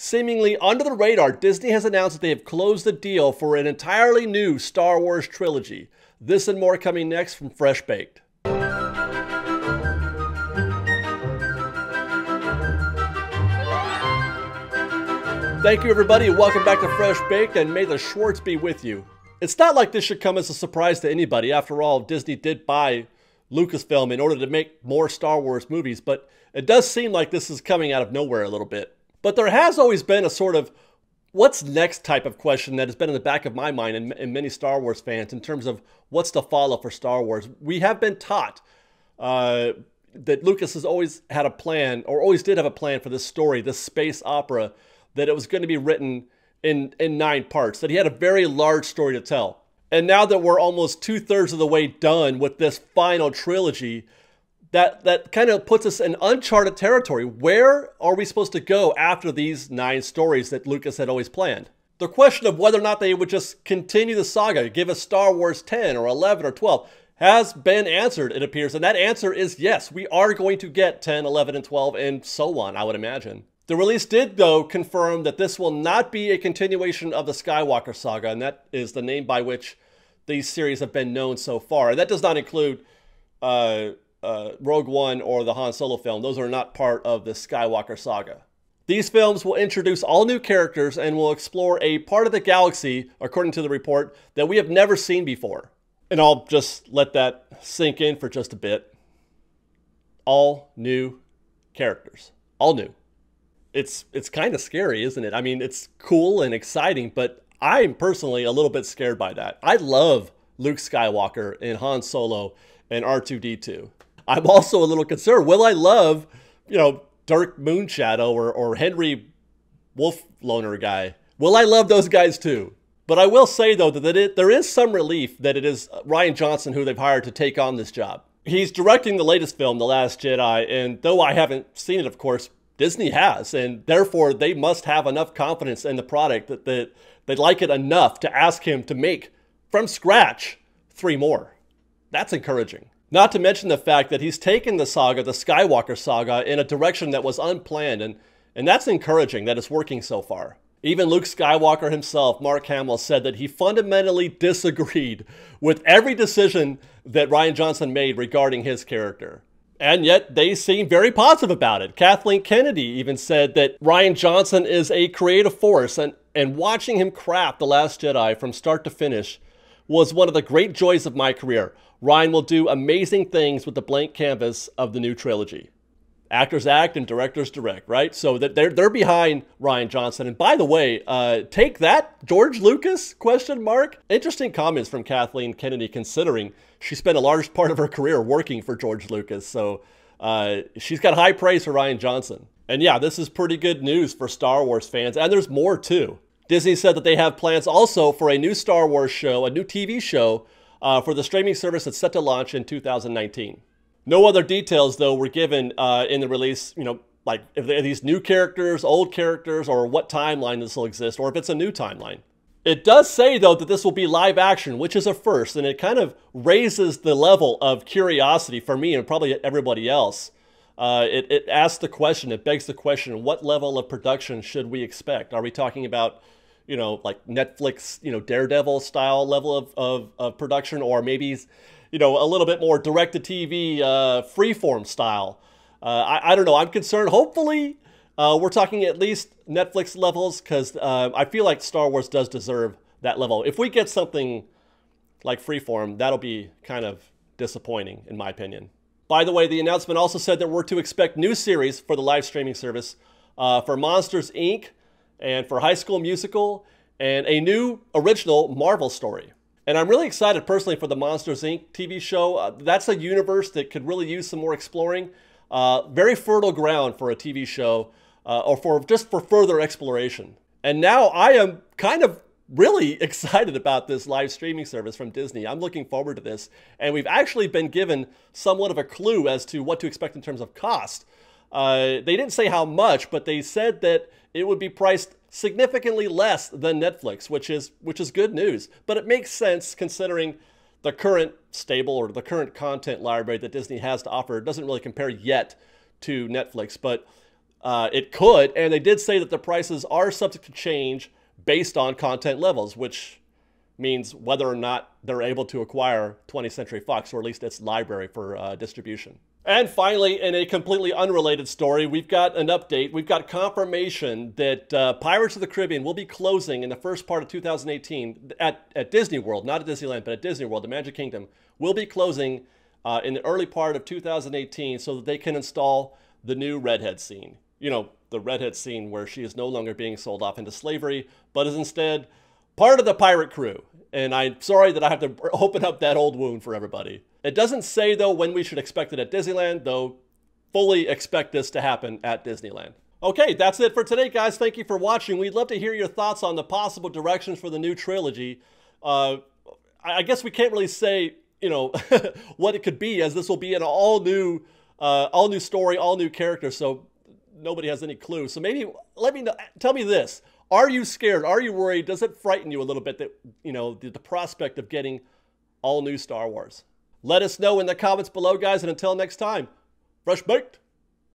Seemingly under the radar, Disney has announced that they have closed the deal for an entirely new Star Wars trilogy. This and more coming next from Fresh Baked. Thank you, everybody, and welcome back to Fresh Baked, and may the Schwartz be with you. It's not like this should come as a surprise to anybody. After all, Disney did buy Lucasfilm in order to make more Star Wars movies, but it does seem like this is coming out of nowhere a little bit. But there has always been a sort of what's next type of question that has been in the back of my mind and many Star Wars fans in terms of what's to follow for Star Wars. We have been taught that Lucas has always had a plan, or always did have a plan for this story, this space opera, that it was going to be written in 9 parts, that he had a very large story to tell. And now that we're almost 2/3 of the way done with this final trilogy, that kind of puts us in uncharted territory. Where are we supposed to go after these 9 stories that Lucas had always planned? The question of whether or not they would just continue the saga, give us Star Wars 10 or 11 or 12, has been answered, it appears. And that answer is yes, we are going to get 10, 11, and 12, and so on, I would imagine. The release did, though, confirm that this will not be a continuation of the Skywalker saga, and that is the name by which these series have been known so far. And that does not include Rogue One or the Han Solo film. Those are not part of the Skywalker saga. These films will introduce all new characters and will explore a part of the galaxy, according to the report, that we have never seen before. And I'll just let that sink in for just a bit. All new characters. All new. It's kind of scary, isn't it? I mean, it's cool and exciting, but I'm personally a little bit scared by that. I love Luke Skywalker and Han Solo and R2-D2. I'm also a little concerned. Will I love, Dirk Moonshadow or Henry Wolf Loner guy? Will I love those guys too? But I will say, though, that there is some relief that it is Rian Johnson who they've hired to take on this job. He's directing the latest film, The Last Jedi, and though I haven't seen it, of course, Disney has, and therefore they must have enough confidence in the product that they like it enough to ask him to make, from scratch, 3 more. That's encouraging. Not to mention the fact that he's taken the saga, the Skywalker saga, in a direction that was unplanned, and that's encouraging that it's working so far. Even Luke Skywalker himself, Mark Hamill, said that he fundamentally disagreed with every decision that Rian Johnson made regarding his character. And yet they seem very positive about it. Kathleen Kennedy even said that Rian Johnson is a creative force, and watching him craft The Last Jedi from start to finish was one of the great joys of my career. Rian will do amazing things with the blank canvas of the new trilogy. Actors act and directors direct, right? So that they're behind Rian Johnson. And by the way, take that, George Lucas, ? Interesting comments from Kathleen Kennedy, considering she spent a large part of her career working for George Lucas. So she's got high praise for Rian Johnson. And yeah, this is pretty good news for Star Wars fans. And there's more too. Disney said that they have plans also for a new Star Wars show, a new TV show for the streaming service that's set to launch in 2019. No other details, though, were given in the release, like if they're these new characters, old characters, or what timeline this will exist, or if it's a new timeline. It does say, though, that this will be live action, which is a first, and it kind of raises the level of curiosity for me and probably everybody else. It asks the question, it begs the question, what level of production should we expect? Are we talking about, like Netflix, Daredevil style level of production, or maybe a little bit more direct-to-TV, freeform style. I don't know. I'm concerned. Hopefully, we're talking at least Netflix levels, because I feel like Star Wars does deserve that level. If we get something like freeform, that'll be kind of disappointing, in my opinion. By the way, the announcement also said that we're to expect new series for the live streaming service for Monsters, Inc., and for High School Musical, and a new original Marvel story. And I'm really excited personally for the Monsters, Inc. TV show. That's a universe that could really use some more exploring. Very fertile ground for a TV show, or for further exploration. And now I am kind of really excited about this live streaming service from Disney. I'm looking forward to this. And we've actually been given somewhat of a clue as to what to expect in terms of cost. They didn't say how much, but they said that it would be priced significantly less than Netflix, which is good news. But it makes sense considering the current stable or the current content library that Disney has to offer. It doesn't really compare yet to Netflix, but It could, and they did say that the prices are subject to change based on content levels, which means whether or not they're able to acquire 20th Century Fox, or at least its library for distribution. And finally, in a completely unrelated story, we've got an update. We've got confirmation that Pirates of the Caribbean will be closing in the first part of 2018 at Disney World, not at Disneyland, but at Disney World. The Magic Kingdom will be closing in the early part of 2018 so that they can install the new redhead scene. You know, the redhead scene where she is no longer being sold off into slavery, but is instead part of the pirate crew. And I'm sorry that I have to open up that old wound for everybody. It doesn't say, though, when we should expect it at Disneyland, though fully expect this to happen at Disneyland. Okay, that's it for today, guys. Thank you for watching. We'd love to hear your thoughts on the possible directions for the new trilogy. I guess we can't really say, you know, what it could be, as this will be an all new story, all new character, so nobody has any clue. So maybe let me know, tell me this. Are you scared? Are you worried? Does it frighten you a little bit that, you know, the prospect of getting all new Star Wars? Let us know in the comments below, guys, and until next time, fresh baked.